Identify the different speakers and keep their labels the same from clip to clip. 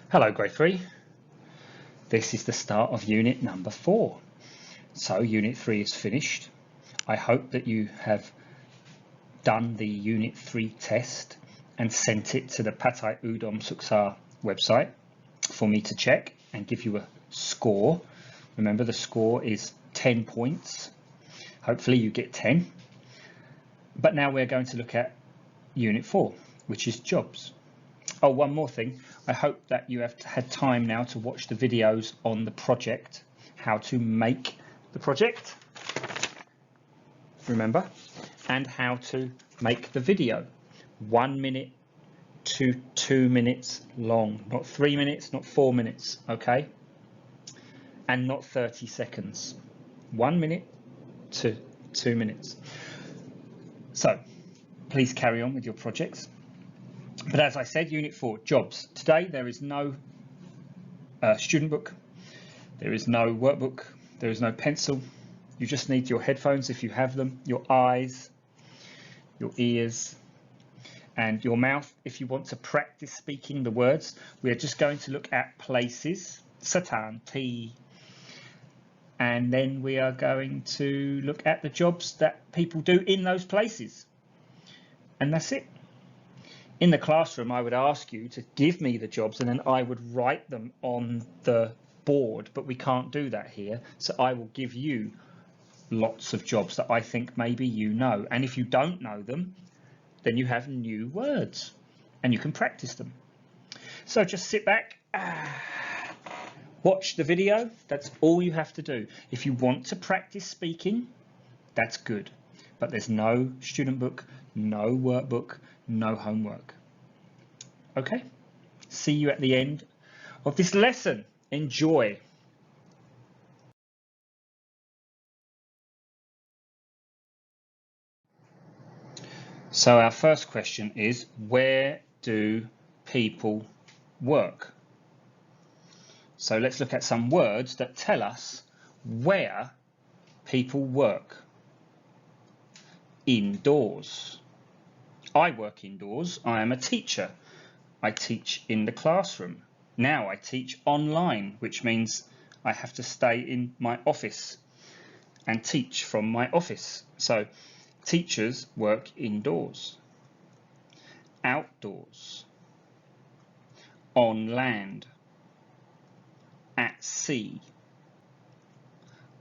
Speaker 1: Hello grade 3, this is the start of unit number 4. So unit 3 is finished. I hope that you have done the unit 3 test and sent it to the Patay Udom Suksar website for me to check and give you a score. Remember, the score is 10 points. Hopefully you get 10. But now we're going to look at unit 4, which is jobs. Oh, one more thing. I hope that you have had time now to watch the videos on the project, how to make the project, remember, and how to make the video. 1 minute to 2 minutes long, not 3 minutes, not 4 minutes, okay? And not 30 seconds. 1 minute to 2 minutes. So, please carry on with your projects. But as I said, Unit 4, jobs. Today there is no student book, there is no workbook, there is no pencil. You just need your headphones if you have them, your eyes, your ears, and your mouth if you want to practice speaking the words. We are just going to look at places, satan, T, and then we are going to look at the jobs that people do in those places. And that's it. In the classroom, I would ask you to give me the jobs and then I would write them on the board, but we can't do that here. So I will give you lots of jobs that I think maybe you know. And if you don't know them, then you have new words and you can practice them. So just sit back, watch the video. That's all you have to do. If you want to practice speaking, that's good. But there's no student book, no workbook, no homework. Okay, see you at the end of this lesson. Enjoy. So our first question is, where do people work? So let's look at some words that tell us where people work. Indoors. I work indoors. I am a teacher. I teach in the classroom. Now I teach online, which means I have to stay in my office and teach from my office. So teachers work indoors. Outdoors. On land. At sea.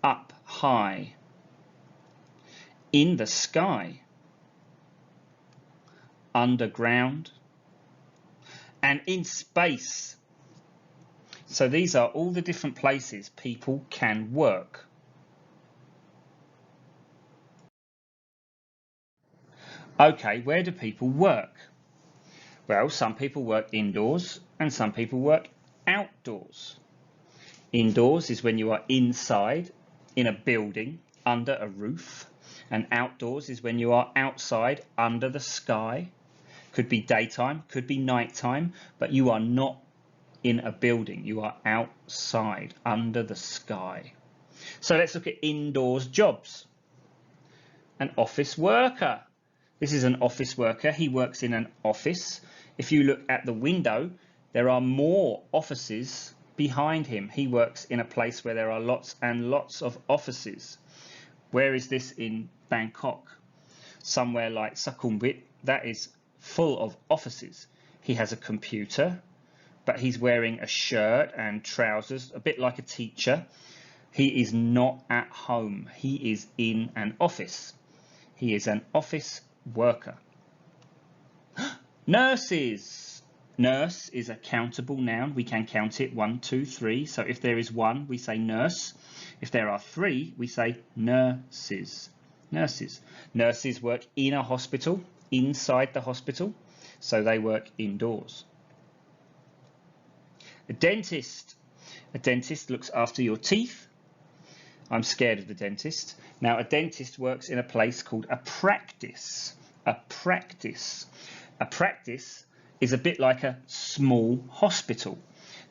Speaker 1: Up high. In the sky. Underground, and in space. So these are all the different places people can work. Okay, where do people work? Well, some people work indoors and some people work outdoors. Indoors is when you are inside in a building under a roof, and outdoors is when you are outside under the sky. Could be daytime, could be nighttime, but you are not in a building. You are outside, under the sky. So let's look at indoors jobs. An office worker. This is an office worker. He works in an office. If you look at the window, there are more offices behind him. He works in a place where there are lots and lots of offices. Where is this in Bangkok? Somewhere like Sukhumvit, that is full of offices. He has a computer, but he's wearing a shirt and trousers, a bit like a teacher. He is not at home. He is in an office. He is an office worker. Nurses. Nurse is a countable noun. We can count it 1, 2, 3. So if there is 1, we say nurse. If there are 3, we say nurses. Nurses. Nurses work in a hospital, inside the hospital, so they work indoors. A dentist. A dentist looks after your teeth. I'm scared of the dentist. Now, a dentist works in a place called a practice. A practice. A practice is a bit like a small hospital.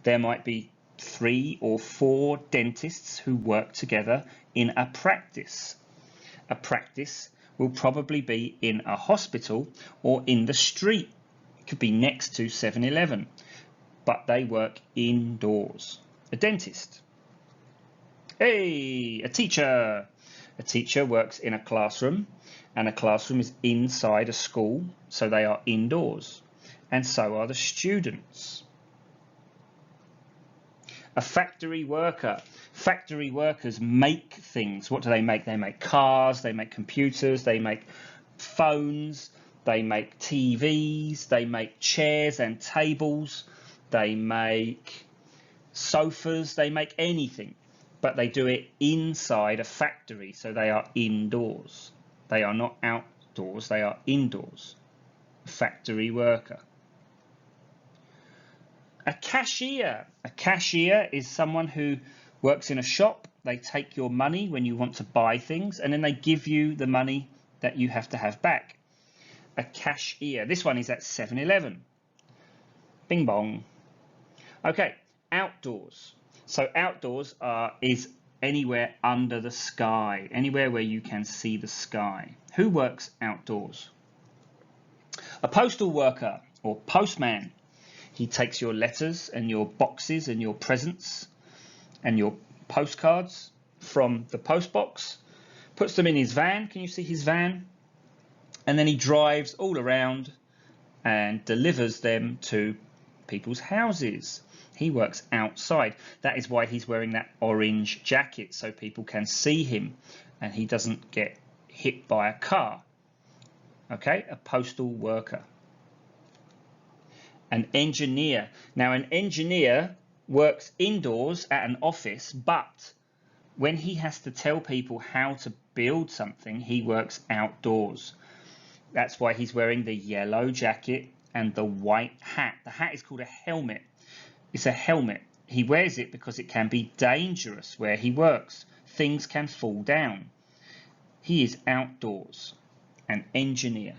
Speaker 1: There might be 3 or 4 dentists who work together in a practice. A practice will probably be in a hospital or in the street. It could be next to 7-Eleven. but they work indoors. A dentist. Hey, a teacher. A teacher works in a classroom, and a classroom is inside a school, so they are indoors. And so are the students. A factory worker. Factory workers make things. What do they make? They make cars, they make computers, they make phones, they make TVs, they make chairs and tables, they make sofas, they make anything. But they do it inside a factory, so they are indoors. They are not outdoors, they are indoors. A factory worker. A cashier. A cashier is someone who works in a shop. They take your money when you want to buy things, and then they give you the money that you have to have back. A cashier. This one is at 7-Eleven. Bing bong. Okay, outdoors. So outdoors is anywhere under the sky, anywhere where you can see the sky. Who works outdoors? A postal worker or postman. He takes your letters and your boxes and your presents and your postcards from the post box, puts them in his van. Can you see his van? And then he drives all around and delivers them to people's houses. He works outside. That is why he's wearing that orange jacket, so people can see him and he doesn't get hit by a car. Okay, a postal worker. An engineer. Now, an engineer works indoors at an office, but when he has to tell people how to build something, he works outdoors. That's why he's wearing the yellow jacket and the white hat. The hat is called a helmet. It's a helmet. He wears it because it can be dangerous where he works. Things can fall down. He is outdoors. An engineer.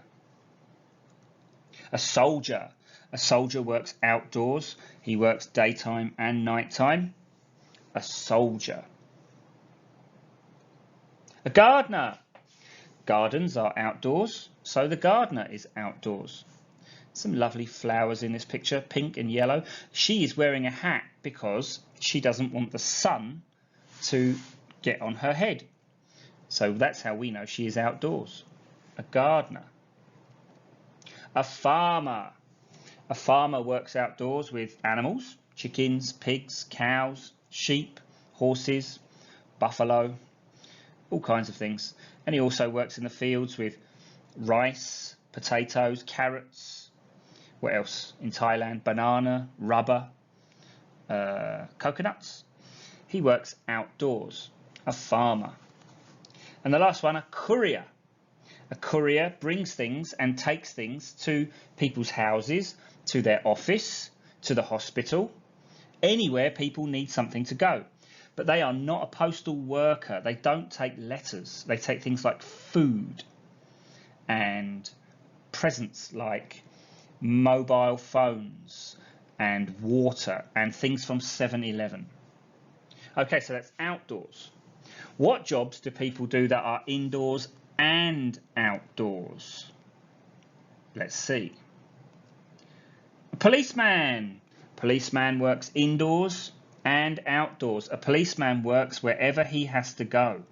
Speaker 1: A soldier. A soldier works outdoors. He works daytime and nighttime. A soldier. A gardener. Gardens are outdoors, so the gardener is outdoors. Some lovely flowers in this picture, pink and yellow. She is wearing a hat because she doesn't want the sun to get on her head. So that's how we know she is outdoors. A gardener. A farmer. A farmer works outdoors with animals, chickens, pigs, cows, sheep, horses, buffalo, all kinds of things. And he also works in the fields with rice, potatoes, carrots. What else? In Thailand, banana, rubber, coconuts. He works outdoors. A farmer. And the last one, a courier. A courier brings things and takes things to people's houses, to their office, to the hospital, anywhere people need something to go. But they are not a postal worker. They don't take letters. They take things like food and presents like mobile phones and water and things from 7-Eleven. Okay, so that's outdoors. What jobs do people do that are indoors and outdoors? Let's see. A policeman. Policeman works indoors and outdoors. A policeman works wherever he has to go.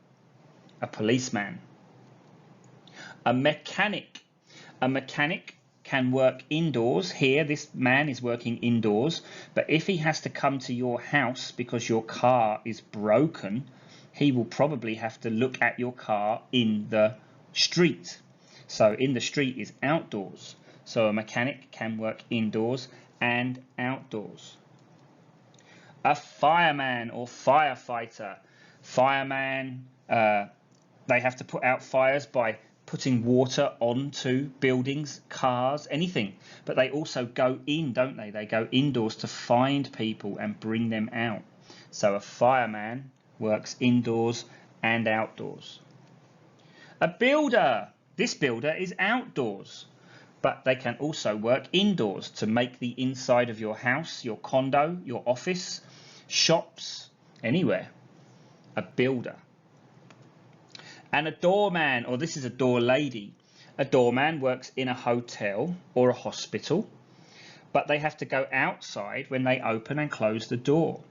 Speaker 1: A policeman. A mechanic. A mechanic can work indoors. Here, this man is working indoors, but if he has to come to your house because your car is broken, he will probably have to look at your car in the street. So in the street is outdoors. So a mechanic can work indoors and outdoors. A fireman or firefighter. Fireman, they have to put out fires by putting water onto buildings, cars, anything. But they also go in, don't they? They go indoors to find people and bring them out. So a fireman works indoors and outdoors. A builder. This builder is outdoors, but they can also work indoors to make the inside of your house, your condo, your office, shops, anywhere. A builder. And a doorman, or this is a door lady. A doorman works in a hotel or a hospital, but they have to go outside when they open and close the door.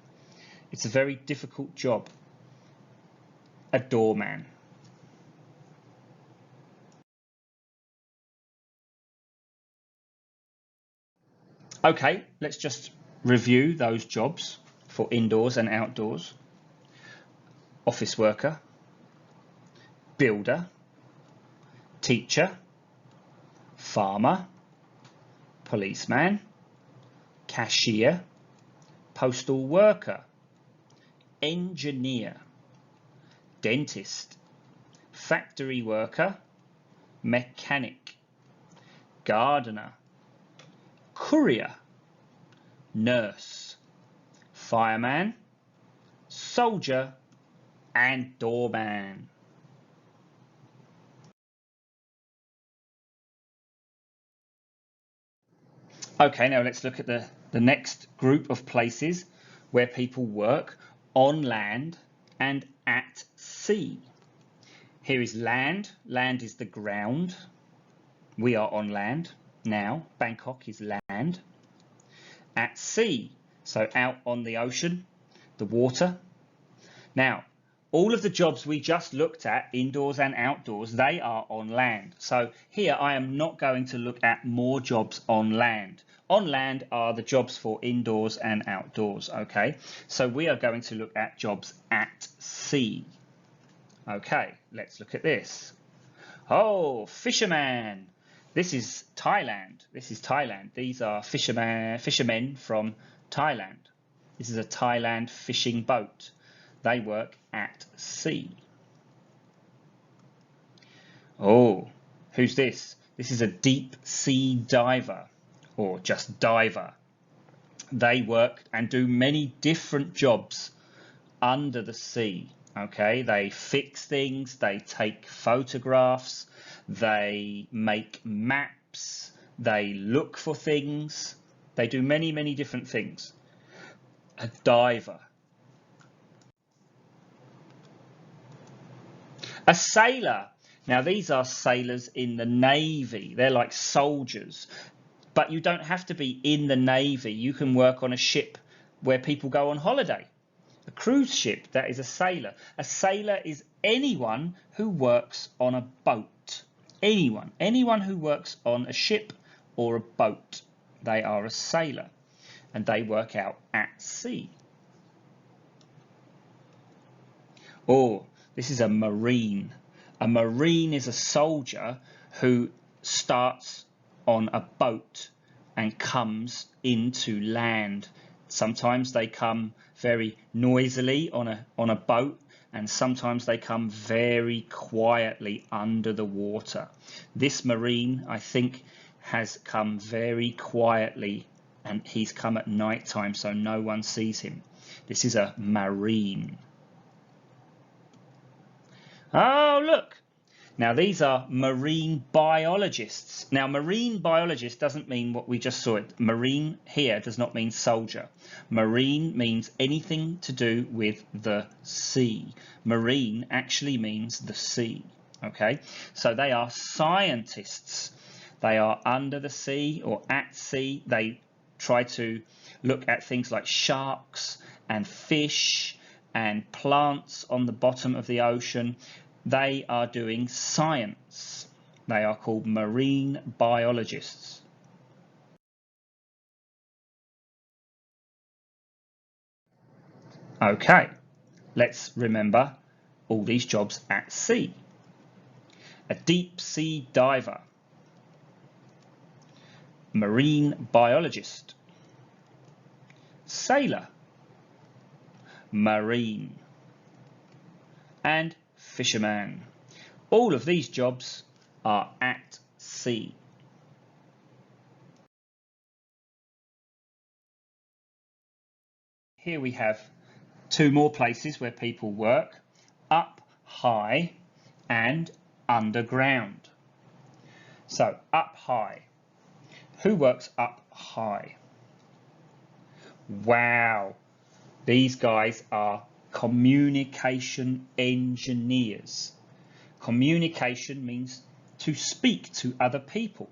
Speaker 1: It's a very difficult job, a doorman. Okay, let's just review those jobs for indoors and outdoors. Office worker, builder, teacher, farmer, policeman, cashier, postal worker, engineer, dentist, factory worker, mechanic, gardener, courier, nurse, fireman, soldier, and doorman. Okay, now let's look at the next group of places where people work on land and at sea. Here is land. Land is the ground. We are on land now. Bangkok is land. At sea, so out on the ocean, the water. Now, all of the jobs we just looked at, indoors and outdoors, they are on land. So here I am not going to look at more jobs on land. On land are the jobs for indoors and outdoors, okay? So we are going to look at jobs at sea. Okay, let's look at this. Oh, fisherman. This is Thailand. This is Thailand. These are fishermen from Thailand. This is a Thailand fishing boat. They work at sea. Oh, who's this? This is a deep sea diver, or just diver. They work and do many different jobs under the sea. Okay, they fix things, they take photographs, they make maps, they look for things, they do many different things. A diver. A sailor. Now these are sailors in the Navy. They're like soldiers. But you don't have to be in the Navy. You can work on a ship where people go on holiday. A cruise ship, that is a sailor. A sailor is anyone who works on a boat. Anyone who works on a ship or a boat. They are a sailor. And they work out at sea. Or this is a marine. A marine is a soldier who starts on a boat and comes into land. Sometimes they come very noisily on a boat, and sometimes they come very quietly under the water. This marine, I think, has come very quietly, and he's come at night time so no one sees him. This is a marine. Oh, look. Now, these are marine biologists. Now, marine biologist doesn't mean what we just saw. Marine here does not mean soldier. Marine means anything to do with the sea. Marine actually means the sea. Okay, so they are scientists. They are under the sea or at sea. They try to look at things like sharks and fish and plants on the bottom of the ocean. They are doing science. They are called marine biologists. Okay, let's remember all these jobs at sea. A deep sea diver, marine biologist, sailor, marine, and fisherman. All of these jobs are at sea. Here we have two more places where people work, up high and underground. So up high. Who works up high? Wow, these guys are communication engineers. Communication means to speak to other people.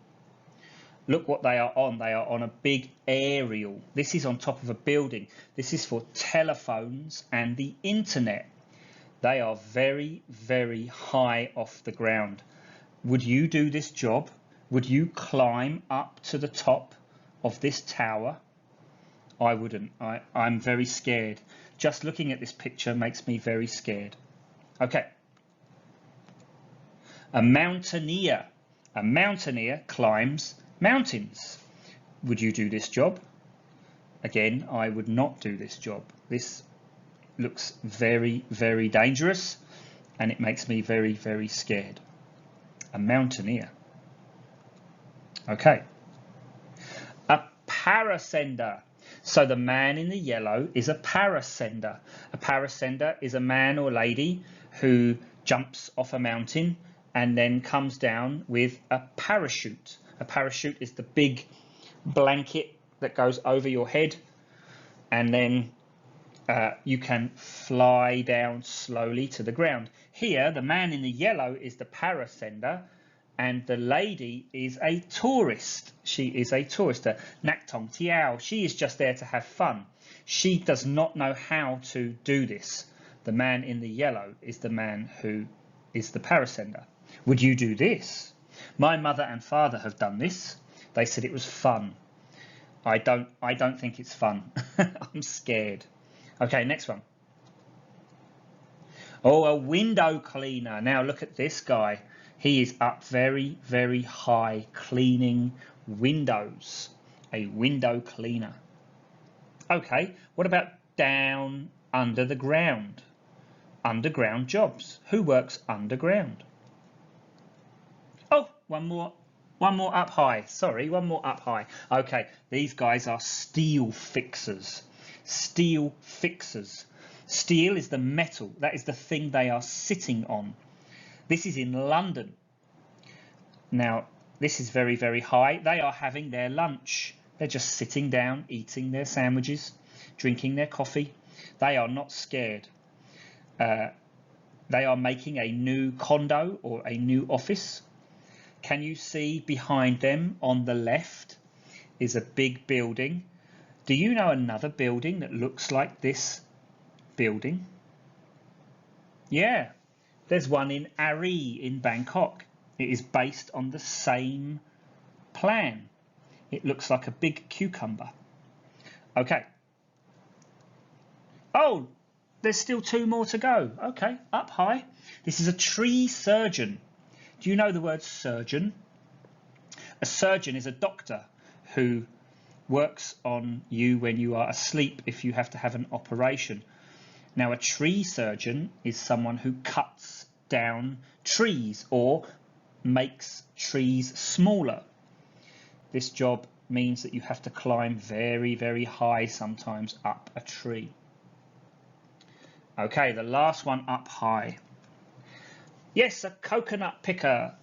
Speaker 1: look what they are on. They are on a big aerial. This is on top of a building. This is for telephones and the internet. They are very, very high off the ground. Would you do this job? Would you climb up to the top of this tower? I wouldn't. I'm very scared. Just looking at this picture makes me very scared. Okay. A mountaineer. A mountaineer climbs mountains. Would you do this job? Again, I would not do this job. This looks very, very dangerous, and it makes me very, very scared. A mountaineer. Okay. A parasender. So the man in the yellow is a parasender. A parasender is a man or lady who jumps off a mountain and then comes down with a parachute. A parachute is the big blanket that goes over your head, and then you can fly down slowly to the ground. Here, the man in the yellow is the parasender, and the lady is a tourist. She is a tourist, a Nak Tong Tiao. She is just there to have fun. She does not know how to do this. The man in the yellow is the man who is the parasender. Would you do this? My mother and father have done this. They said it was fun. I don't think it's fun. I'm scared. Okay, next one. Oh, a window cleaner. Now look at this guy. He is up very, very high cleaning windows. A window cleaner. Okay, what about down under the ground? Underground jobs. Who works underground? Oh, one more up high. Sorry, one more up high. Okay, these guys are steel fixers. Steel fixers. Steel is the metal. That is the thing they are sitting on. This is in London. Now, this is very, very high. They are having their lunch. They're just sitting down, eating their sandwiches, drinking their coffee. They are not scared. They are making a new condo or a new office. Can you see behind them on the left is a big building? Do you know another building that looks like this building? Yeah, there's one in Ari in Bangkok. It is based on the same plan. It looks like a big cucumber. Okay. Oh, there's still two more to go. Okay, up high. This is a tree surgeon. Do you know the word surgeon? A surgeon is a doctor who works on you when you are asleep if you have to have an operation. Now, a tree surgeon is someone who cuts down trees or makes trees smaller. This job means that you have to climb very, very high sometimes up a tree. Okay, the last one up high. Yes, a coconut picker.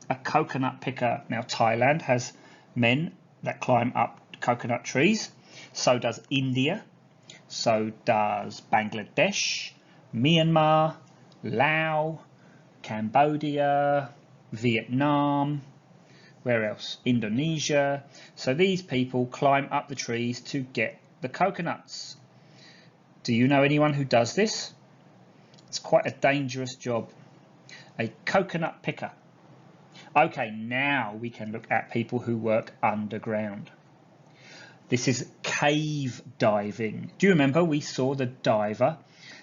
Speaker 1: A coconut picker. Now, Thailand has men that climb up coconut trees. So does India. So does Bangladesh, Myanmar, Laos, Cambodia, Vietnam. Where else? Indonesia. So these people climb up the trees to get the coconuts. Do you know anyone who does this? It's quite a dangerous job. A coconut picker. Okay, now we can look at people who work underground. This is cave diving. Do you remember we saw the diver?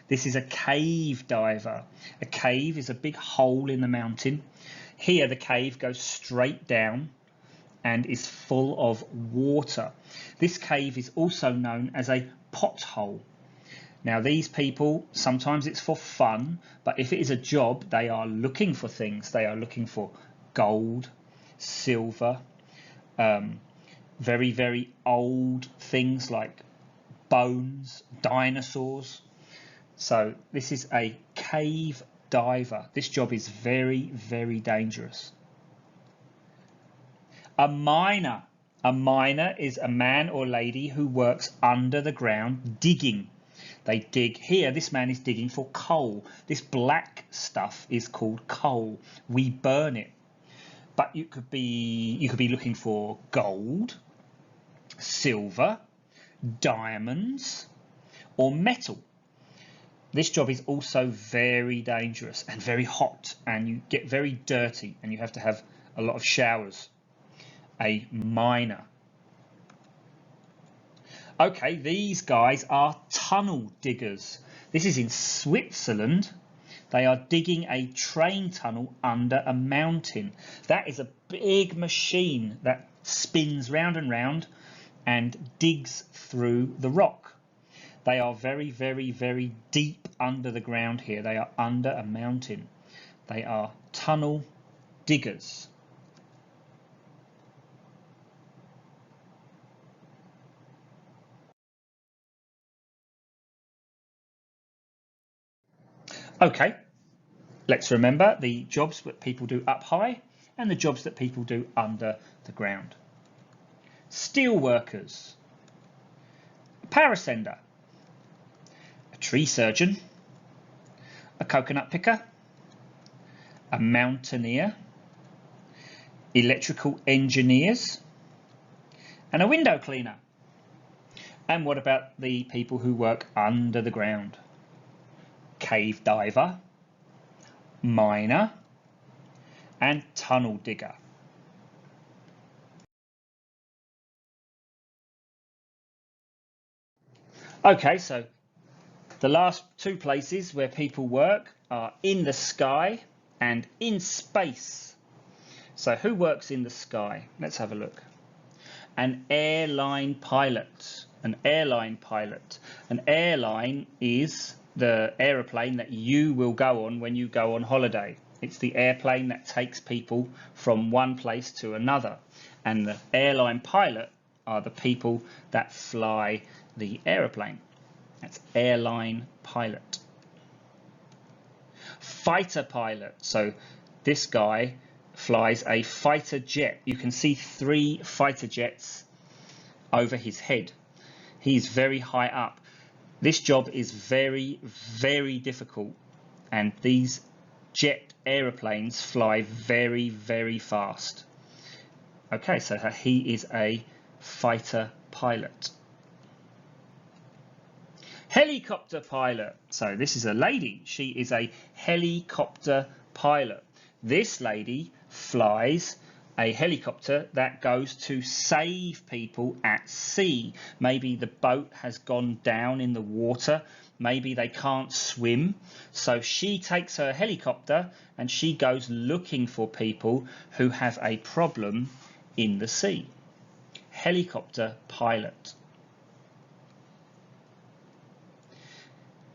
Speaker 1: This is a cave diver. A cave is a big hole in the mountain. Here the cave goes straight down and is full of water. This cave is also known as a pothole. Now these people, sometimes it's for fun, but if it is a job, they are looking for things. They are looking for gold, silver, very, very old things like bones, dinosaurs. So this is a cave diver. This job is very, very dangerous. A miner. A miner is a man or lady who works under the ground digging. They dig. Here, this man is digging for coal. This black stuff is called coal. We burn it. but you could be looking for gold, silver, diamonds, or metal. This job is also very dangerous and very hot, and you get very dirty, and you have to have a lot of showers. A miner. Okay, these guys are tunnel diggers. This is in Switzerland. They are digging a train tunnel under a mountain. That is a big machine that spins round and round and digs through the rock. They are very, very, very deep under the ground here. They are under a mountain. They are tunnel diggers. Okay, let's remember the jobs that people do up high and the jobs that people do under the ground. Steel workers, a parasender, a tree surgeon, a coconut picker, a mountaineer, electrical engineers, and a window cleaner. And what about the people who work under the ground? Cave diver, miner, and tunnel digger. Okay, so the last two places where people work are in the sky and in space. So who works in the sky? Let's have a look. An airline pilot. An airline pilot. An airline is the aeroplane that you will go on when you go on holiday. It's the airplane that takes people from one place to another. And the airline pilot are the people that fly the aeroplane. That's airline pilot. Fighter pilot. So this guy flies a fighter jet. You can see 3 fighter jets over his head. He's very high up. This job is very, very difficult, and these jet aeroplanes fly very, very fast. Okay, so he is a fighter pilot. Helicopter pilot. So this is a lady. She is a helicopter pilot. This lady flies a helicopter that goes to save people at sea. Maybe the boat has gone down in the water. Maybe they can't swim. So she takes her helicopter and she goes looking for people who have a problem in the sea. Helicopter pilot.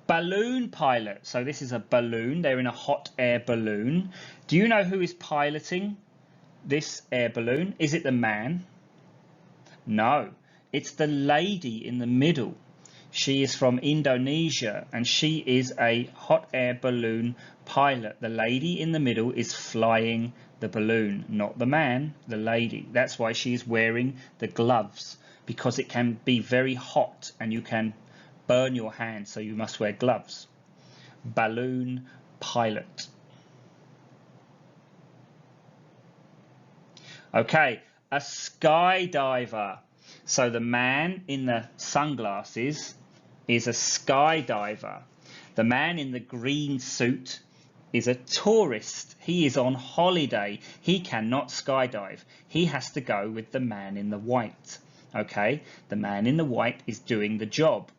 Speaker 1: Balloon pilot. So this is a balloon. They're in a hot air balloon. Do you know who is piloting this air balloon? Is it the man? No, it's the lady in the middle. She is from Indonesia and she is a hot air balloon pilot. The lady in the middle is flying the balloon, not the man, the lady. That's why she is wearing the gloves, because it can be very hot and you can burn your hand, so you must wear gloves. Balloon pilot. Okay, a skydiver. So the man in the sunglasses is a skydiver. The man in the green suit is a tourist. He is on holiday. He cannot skydive. He has to go with the man in the white. Okay, the man in the white is doing the job.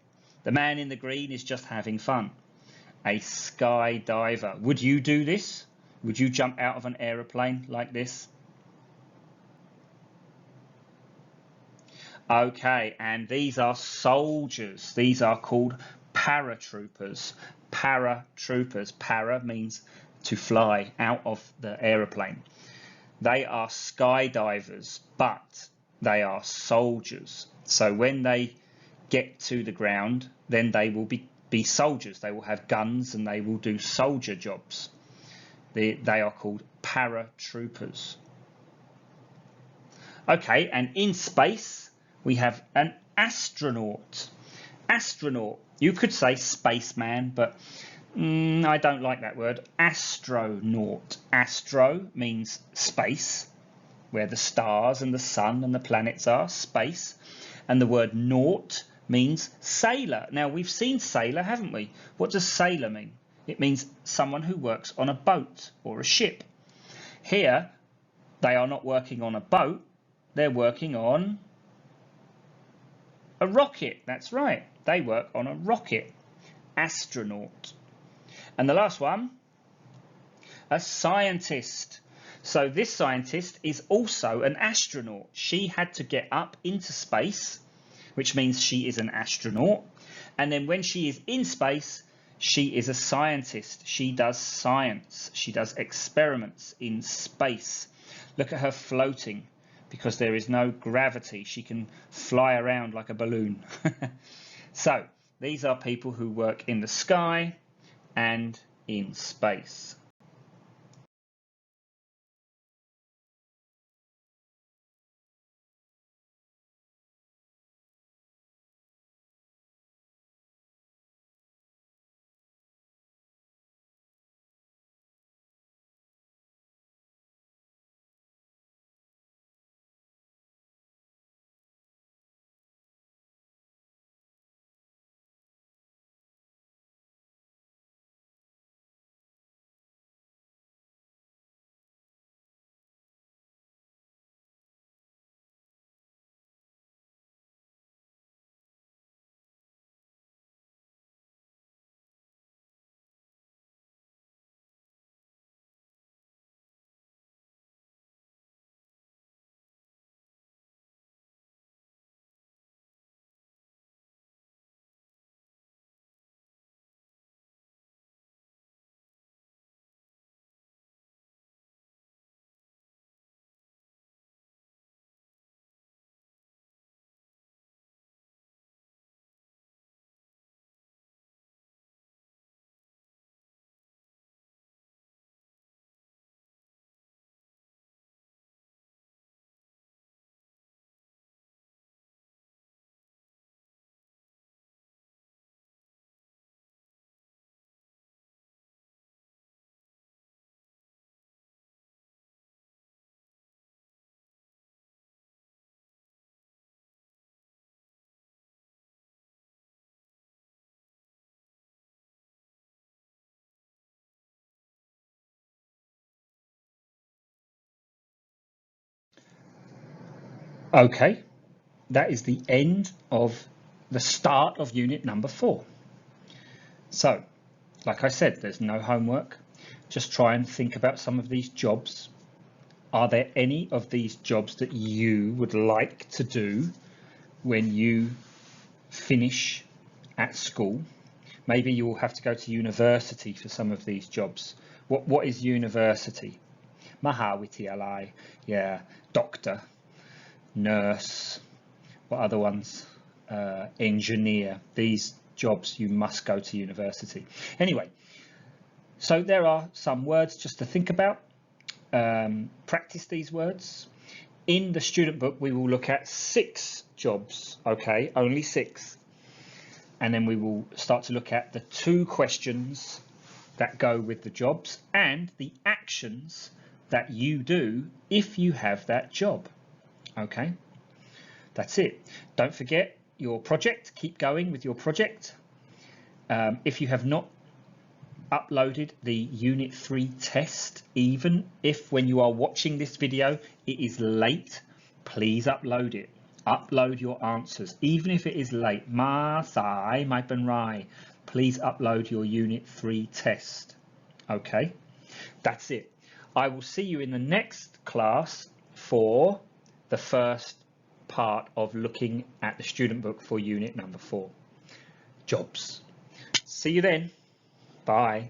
Speaker 1: The man in the green is just having fun. A skydiver. Would you do this? Would you jump out of an aeroplane like this? Okay, and these are soldiers. These are called paratroopers. Paratroopers. Para means to fly out of the aeroplane. They are skydivers, but they are soldiers. So when they get to the ground, then they will be soldiers. They will have guns and they will do soldier jobs. They are called paratroopers. Okay, and in space, we have an astronaut. Astronaut. You could say spaceman, but I don't like that word. Astronaut. Astro means space, where the stars and the sun and the planets are, space. And the word naut means sailor. Now, we've seen sailor, haven't we? What does sailor mean? It means someone who works on a boat or a ship. Here, they are not working on a boat, they're working on a rocket. That's right, they work on a rocket. Astronaut. And the last one, a scientist. So this scientist is also an astronaut. She had to get up into space, which means she is an astronaut. And then when she is in space, she is a scientist. She does science. She does experiments in space. Look at her floating. Because there is no gravity, she can fly around like a balloon. So these are people who work in the sky and in space. Okay, that is the end of the start of unit number 4. So, like I said, there's no homework. Just try and think about some of these jobs. Are there any of these jobs that you would like to do when you finish at school? Maybe you will have to go to university for some of these jobs. What is university? Mahawityalai, yeah, doctor, nurse, what other ones? Engineer. These jobs you must go to university. Anyway, so there are some words just to think about. Practice these words. In the student book we will look at 6 jobs, okay, only 6, and then we will start to look at the 2 questions that go with the jobs and the actions that you do if you have that job. Okay, that's it. Don't forget your project. Keep going with your project. If you have not uploaded the Unit 3 test, even if when you are watching this video it is late, please upload it. Upload your answers, even if it is late. Please upload your Unit 3 test. Okay, that's it. I will see you in the next class for the first part of looking at the student book for unit number 4, jobs. See you then. Bye.